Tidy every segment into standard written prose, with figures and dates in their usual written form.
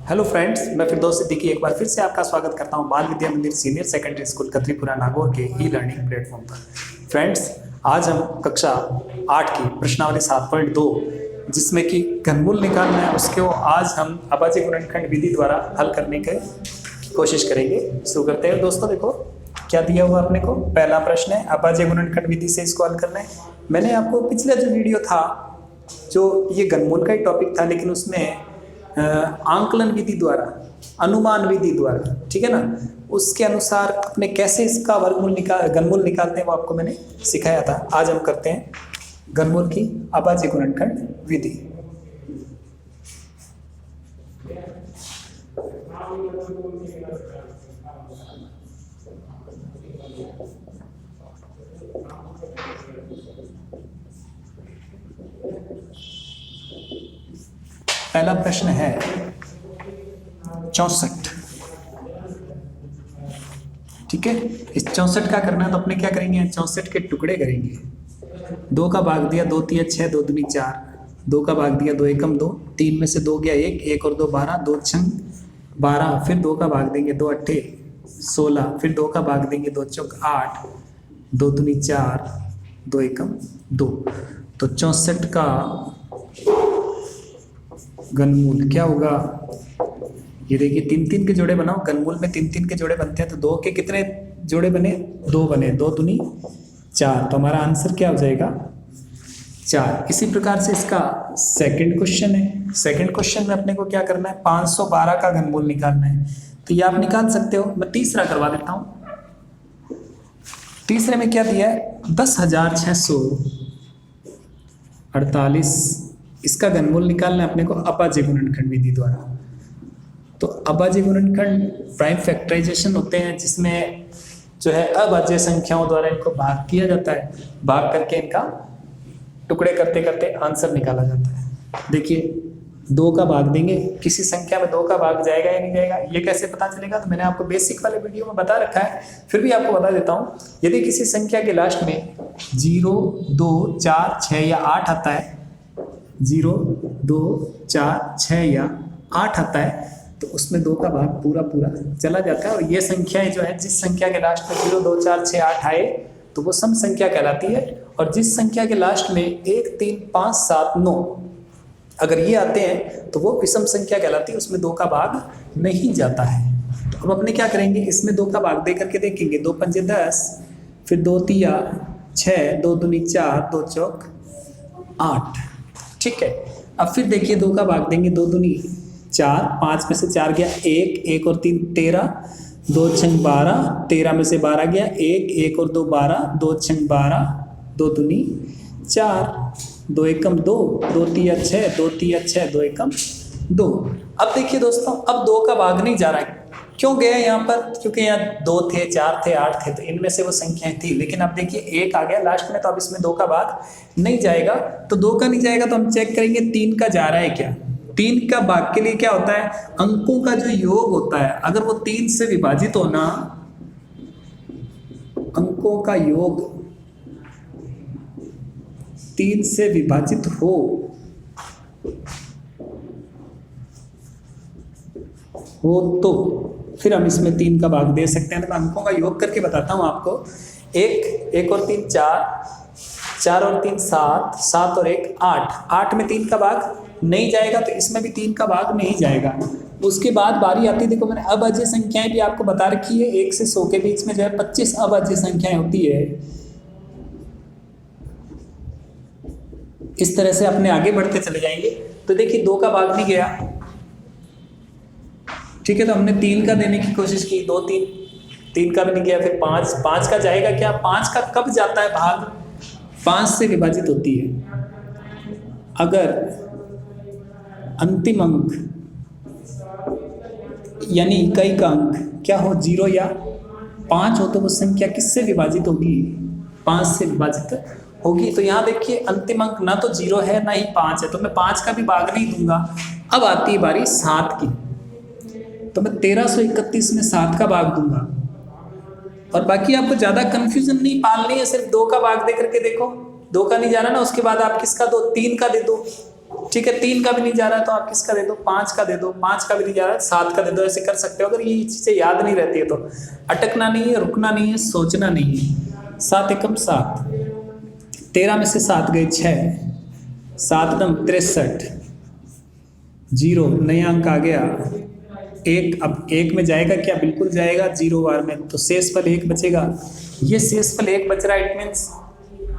Hello friends, मैं फिरदौस सिद्दीकी एक बार फिर से आपका स्वागत करता हूं बाल विद्या मंदिर सीनियर सेकेंडरी स्कूल कतरीपुरा नागौर के ई लर्निंग प्लेटफॉर्म पर। फ्रेंड्स, आज हम कक्षा 8 की प्रश्नावली 7.2 जिसमें कि घनमूल निकालना है उसके आज हम अभाज्य गुणनखंड विधि द्वारा हल करने की कोशिश करेंगे। शुरू करते हैं दोस्तों। देखो क्या दिया हुआ अपने को। पहला प्रश्न है अभाज्य गुणनखंड विधि से इसको हल करना है। मैंने आपको पिछला जो वीडियो था जो ये घनमूल का ही टॉपिक था, लेकिन उसमें आंकलन विधि द्वारा, अनुमान विधि द्वारा, ठीक है ना, उसके अनुसार अपने कैसे इसका घनमूल निकालते हैं वो आपको मैंने सिखाया था। आज हम करते हैं घनमूल की अभाज्य गुणनखंड विधि। पहला प्रश्न है 64। ठीक है, इस 64 का करना है तो अपने क्या करेंगे, 64 के टुकड़े करेंगे। 2 का भाग दिया 2 तिया 6, 2 दूनी 4, 2 का भाग दिया 2 एकम 2, 3 में से 2 गया 1, 1 और 2 12, 2 छंग 12, फिर 2 का भाग देंगे 2 अट्ठे 16, फिर 2 का भाग देंगे 2 चौक 8, 2 दूनी 4, 2 एकम 2। तो 64 का घनमूल क्या होगा, ये देखिए 3-3 के जोड़े बनाओ। घनमूल में 3-3 के जोड़े बनते हैं तो 2 के कितने जोड़े बने, 2 बने, 2 दूनी 4, तो हमारा आंसर क्या हो जाएगा 4। इसी प्रकार से इसका सेकंड क्वेश्चन है। सेकंड क्वेश्चन में अपने को क्या करना है, 512 का घनमूल निकालना है। तो ये आप निकाल सकते हो। मैं तीसरा करवा देता हूं। तीसरे में क्या दिया है, 10,648, इसका घनमूल निकालना है अपने को अभाज्य गुणनखंड विधि द्वारा। तो अभाज्य गुणनखंड प्राइम फैक्टराइजेशन होते हैं जिसमें जो है अभाज्य संख्याओं द्वारा इनको भाग किया जाता है। भाग करके इनका टुकड़े करते करते आंसर निकाला जाता है। देखिए 2 का भाग देंगे, किसी संख्या में 2 का भाग जाएगा या नहीं जाएगा ये कैसे पता चलेगा, तो मैंने आपको बेसिक वाले वीडियो में बता रखा है, फिर भी आपको बता देता हूँ। यदि किसी संख्या के लास्ट में 0, 2, 4, 6 या 8 आता है, 0, 2, 4, 6 या 8 आता है तो उसमें 2 का भाग पूरा चला जाता है। और ये संख्याएं जो है, जिस संख्या के लास्ट में 0, 2, 4, 6, 8 आए तो वो सम संख्या कहलाती है। और जिस संख्या के लास्ट में 1, 3, 5, 7, 9 अगर ये आते हैं तो वो विषम संख्या कहलाती है, उसमें 2 का भाग नहीं जाता है। तो अब अपने क्या करेंगे, इसमें 2 का भाग दे करके देखेंगे। 2 पंजे 10, फिर 2 तिया 6, 2 दूनी 4, 2 चौक 8। ठीक है, अब फिर देखिए 2 का भाग देंगे, 2 दूनी 4, 5 में से 4 गया 1, 1 और 3 13, 2 छंग 12, 13 में से 12 गया 1, 1 और 2 12, 2 छंग 12, 2 दूनी 4, 2 एकम 2, 2 तिया 6, 2 तिया 6, 2 एकम 2। अब देखिए दोस्तों, अब 2 का भाग नहीं जा रहा है। क्यों गया यहाँ पर, क्योंकि यहाँ 2 थे, 4 थे, 8 थे, तो इनमें से वो संख्याएं थी। लेकिन अब देखिए 1 आ गया लास्ट में, तो अब इसमें 2 का भाग नहीं जाएगा। तो 2 का नहीं जाएगा तो हम चेक करेंगे 3 का जा रहा है क्या। 3 का भाग के लिए क्या होता है, अंकों का जो योग होता है, अगर वो 3 से विभाजित होना, अंकों का योग 3 से विभाजित हो तो फिर हम इसमें 3 का भाग दे सकते हैं। तो मैं अंकों का योग करके बताता हूं आपको। 1 और 3 4, 4 और 3 7, 7 और 1 8, 8 में 3 का भाग नहीं जाएगा तो इसमें भी 3 का भाग नहीं जाएगा। उसके बाद बारी आती है, देखो मैंने अभाज्य संख्याएं भी आपको बता रखी है। 1 से 100 के बीच में जो है 25 अभाज्य संख्याएं होती है। इस तरह से अपने आगे बढ़ते चले जाएंगे। तो देखिए 2 का भाग नहीं गया, ठीक है, तो हमने 3 का देने की कोशिश की, 2 3 का भी नहीं गया। फिर 5 का जाएगा क्या, 5 का कब जाता है भाग, 5 से विभाजित होती है अगर अंतिम अंक यानी इकाई का अंक क्या हो, 0 या 5 हो तो वो संख्या किससे विभाजित होगी, 5 से विभाजित होगी। तो यहाँ देखिए अंतिम अंक ना तो 0 है ना ही 5 है, तो मैं 5 का भी भाग नहीं दूंगा। अब आती है बारी 7 की, तो मैं 1331 में 7 का भाग दूंगा। और बाकी आपको ज़्यादा कंफ्यूजन नहीं पालनी है, सिर्फ 2 का भाग दे करके देखो। 2 का नहीं जाना ना, उसके बाद आप किसका दो, 3 का दे दो। ठीक है, 3 का भी नहीं जा रहा है तो आप किसका दे दो, 5 का दे दो, 5 का भी नहीं जा रहा है 7 का दे दो, ऐसे कर सकते हो। अगर ये चीजें याद नहीं रहती है तो अटकना नहीं है, रुकना नहीं है, सोचना नहीं है। 7 एकम 7, 13 में से 7 गए 6, 7 दम 63, 0 नया अंक आ गया 1। अब 1 में जाएगा क्या, बिल्कुल जाएगा 0 बार में, तो शेषफल 1 बचेगा। ये शेषफल 1 बच रहा है, इट मीन्स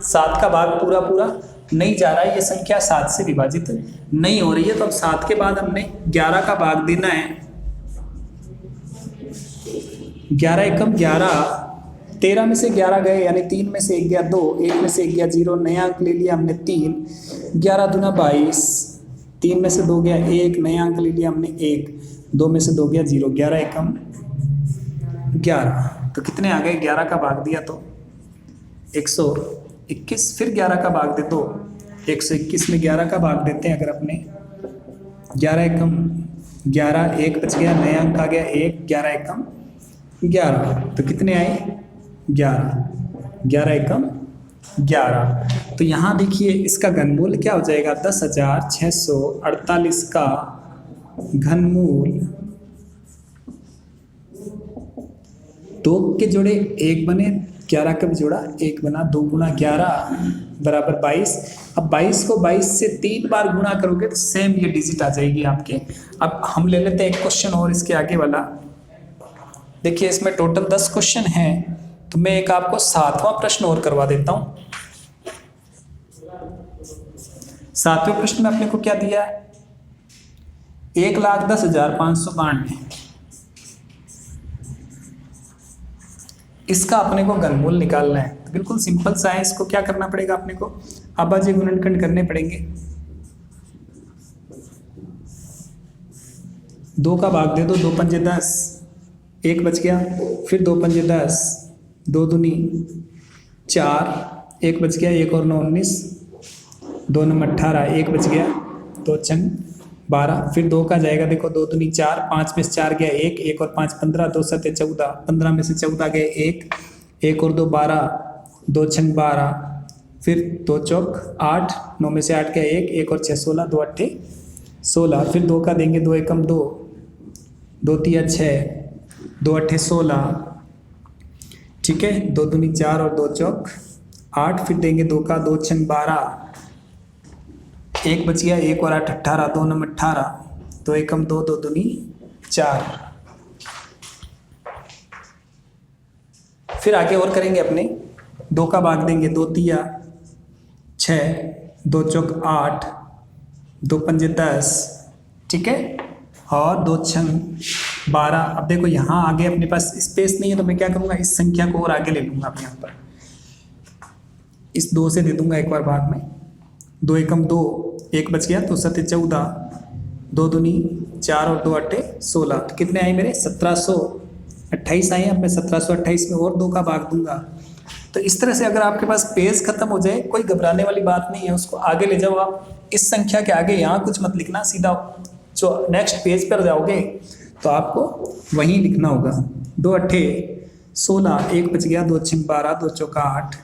7 का भाग पूरा पूरा नहीं जा रहा है, ये संख्या 7 से विभाजित नहीं हो रही है। तो अब 7 के बाद हमने 11 का भाग देना है। 11 एकम 11, 13 में से 11 गए यानी 3 में से 1 गया 2, 1 में से 1 गया 0, नया अंक ले लिया हमने 3, 11 दूना 22, 3 में से 2 गया 1, नया अंक ले लिया हमने 1, 2 में से 2 गया 0, 11 एकम 11। तो कितने आ गए, 11 का भाग दिया तो 121, फिर 11 का भाग दे दो, 121 में 11 का भाग देते हैं अगर अपने, 11 एकम 11, 1 बच गया, नया अंक आ गया 1, 11 एकम 11, तो कितने आए 11, 11 एकम 11। तो यहाँ देखिए इसका घनमूल क्या हो जाएगा, 10,648 का घनमूल 2 के जोड़े 1 बने, 11 का भी जोड़ा 1 बना, 2 गुना 11 बराबर 22। अब 22 को 22 से 3 बार गुणा करोगे तो सेम ये डिजिट आ जाएगी आपके। अब हम ले लेते हैं एक क्वेश्चन और इसके आगे वाला। देखिए इसमें टोटल 10 क्वेश्चन हैं, तो मैं एक आपको 7वां प्रश्न और करवा देता हूँ। 7वें प्रश्न में अपने को क्या दिया है, 1,10,592, इसका अपने को घनमूल निकालना है। तो बिल्कुल सिंपल सा है, इसको क्या करना पड़ेगा अपने को, अभाज्य गुणनखंड करने पड़ेंगे। 2 का भाग दे दो, 2 पंजे 10, 1 बच गया, फिर 2 पंजे 10, 2 दूनी 4, 1 बच गया, 1 और 9 19, 2 नम 18, 1 बच गया, 2 छंग 12, फिर 2 का जाएगा, देखो 2 दूनी 4, 5 में से 4 गया 1, 1 और 5 15, 2 सत्ते 14, 15 में से 14 गए 1, 1 और 2 12, 2 छंग 12, फिर 2 चौक 8, 9 में से 8 गया 1, 1 और 6 16, 2 अट्ठे 16, फिर 2 का देंगे, 2 एकम 2, 2 तिया 6, 2 अट्ठे 16, ठीक है, 2 दूनी 4 और 2 चौक 8, फिर देंगे 2 का, 2 छंग 12, 1 बच गया, 1 और 8 18, 2 नम 18, 2 एकम 2, 2 दूनी 4। फिर आगे और करेंगे अपने, 2 का भाग देंगे, 2 तिया 6, 2 चौक 8, 2 पंजे 10, ठीक है, और 2 छंग 12। अब देखो यहाँ आगे अपने पास स्पेस नहीं है, तो मैं क्या करूँगा, इस संख्या को और आगे ले लूँगा अब यहाँ पर, इस 2 से दे दूंगा एक बार भाग में, 2 एकम 2, 1 बच गया, तो 7 14, 2 दूनी 4 और 2 अट्ठे 16, तो कितने आए मेरे 1728 आए। अब मैं 1728 में और 2 का भाग दूंगा। तो इस तरह से अगर आपके पास पेज खत्म हो जाए, कोई घबराने वाली बात नहीं है, उसको आगे ले जाओ आप। इस संख्या के आगे यहाँ कुछ मत लिखना, सीधा जो नेक्स्ट पेज पर जाओगे तो आपको वहीं लिखना होगा। 2 अट्ठे 16, 1 बच गया, 2 छंग 12, 2 चौका 8,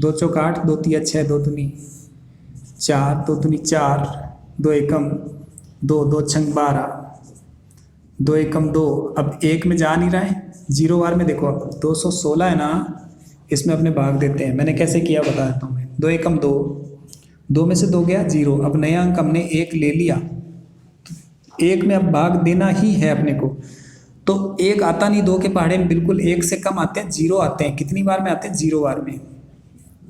2 चौक 8, 2 तिया 6, 2 दूनी 4, 2 दूनी 4, 2 एकम 2, 2 छंग 12, 2 एकम 2। अब 1 में जा नहीं रहा है, 0 बार में देखो, अब 216 है ना, इसमें अपने भाग देते हैं। मैंने कैसे किया बता देता हूँ मैं। 2 एकम 2, 2 में से 2 गया 0। अब नया अंक हमने 1 ले लिया, 1 में अब भाग देना ही है अपने को। तो 1 आता नहीं 2 के पहाड़े में, बिल्कुल 1 से कम आते हैं, 0 आते हैं। कितनी बार में आते हैं, 0 बार में।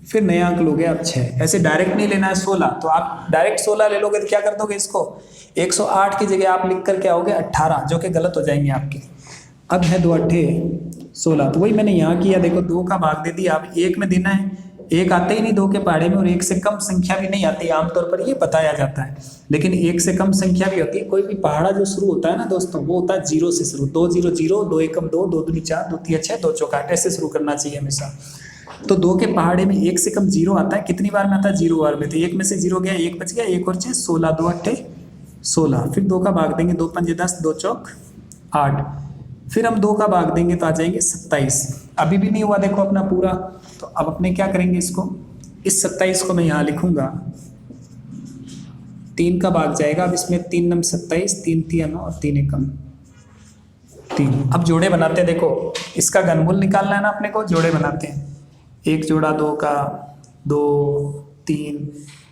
फिर नया अंक लोगे आप 6। ऐसे डायरेक्ट नहीं लेना है 16, तो आप डायरेक्ट 16 ले लोगे तो क्या कर दोगे, इसको 108 की जगह आप लिख कर क्या होगे 18, जो कि गलत हो जाएंगे आपके। अब है 2 अट्ठे 16, तो वही मैंने यहाँ किया, देखो 2 का भाग दे दिया। अब 1 में देना है, 1 आते ही नहीं 2 के पहाड़े में, और 1 से कम संख्या भी नहीं आती, आमतौर पर ये बताया जाता है। लेकिन 1 से कम संख्या भी होती है। कोई भी पहाड़ा जो शुरू होता है ना दोस्तों, वो होता है 0 से शुरू। 2 0 0, 2 एकम 2, 2 दूनी 4, 2 तिया 6, 2 चौका 8, ऐसे शुरू करना चाहिए हमेशा। तो 2 के पहाड़े में 1 से कम 0 आता है। कितनी बार में आता है, 0 बार में। तो 1 में से 0 गया, 1 बच गया, 1 और 6 16, 2 अट्ठे 16। फिर 2 का भाग देंगे, 2 पंजे 10, 2 चौक 8। फिर हम 2 का भाग देंगे तो आ जाएंगे 27। अभी भी नहीं हुआ देखो अपना पूरा। तो अब अपने क्या करेंगे, इसको, इस 27 को मैं यहाँ लिखूंगा, 3 का भाग जाएगा। अब इसमें 3 नम 27, 3 तिया 9 और 3 एकम 3। अब जोड़े बनाते हैं। देखो इसका घनमूल निकालना है ना अपने को, जोड़े बनाते हैं। 1 जोड़ा 2 का, 2 3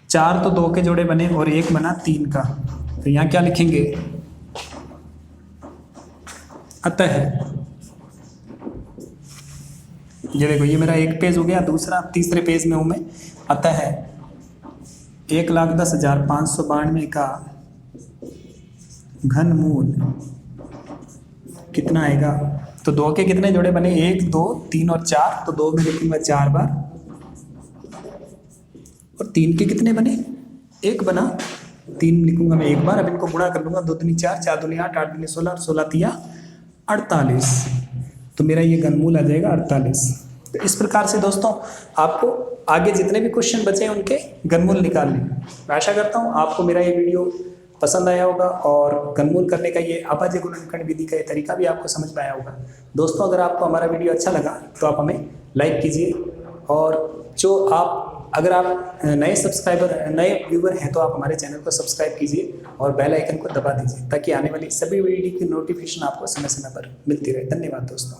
4 तो 2 के जोड़े बने और 1 बना 3 का। तो यहाँ क्या लिखेंगे, अतः ये देखो ये मेरा एक पेज हो गया, दूसरा तीसरे पेज में हूँ मैं। अतः 1,10,592 का घनमूल कितना आएगा। तो 2 के कितने जोड़े बने, 1 2 3 और 4, तो 2 में लिखूंगा 4 बार। और 3 के कितने बने, 1 बना, 3 लिखूंगा मैं 1 बार। अब इनको गुणा कर लूंगा, 2 दूनी 4, 4 दूनी 8, 8 दूनी 16 और 16 तिया 48। तो मेरा ये घनमूल आ जाएगा 48। तो इस प्रकार से दोस्तों आपको आगे जितने भी क्वेश्चन बचे हैं उनके घनमूल निकालने। मैं आशा करता हूँ आपको मेरा ये वीडियो पसंद आया होगा और घनमूल करने का ये अभाज्य गुणनखंड विधि का ये तरीका भी आपको समझ में आया होगा। दोस्तों अगर आपको हमारा वीडियो अच्छा लगा तो आप हमें लाइक कीजिए, और जो अगर आप नए सब्सक्राइबर नए व्यूवर हैं तो आप हमारे चैनल को सब्सक्राइब कीजिए और बेल आइकन को दबा दीजिए, ताकि आने वाली सभी वीडियो की नोटिफिकेशन आपको समय समय पर मिलती रहे। धन्यवाद दोस्तों।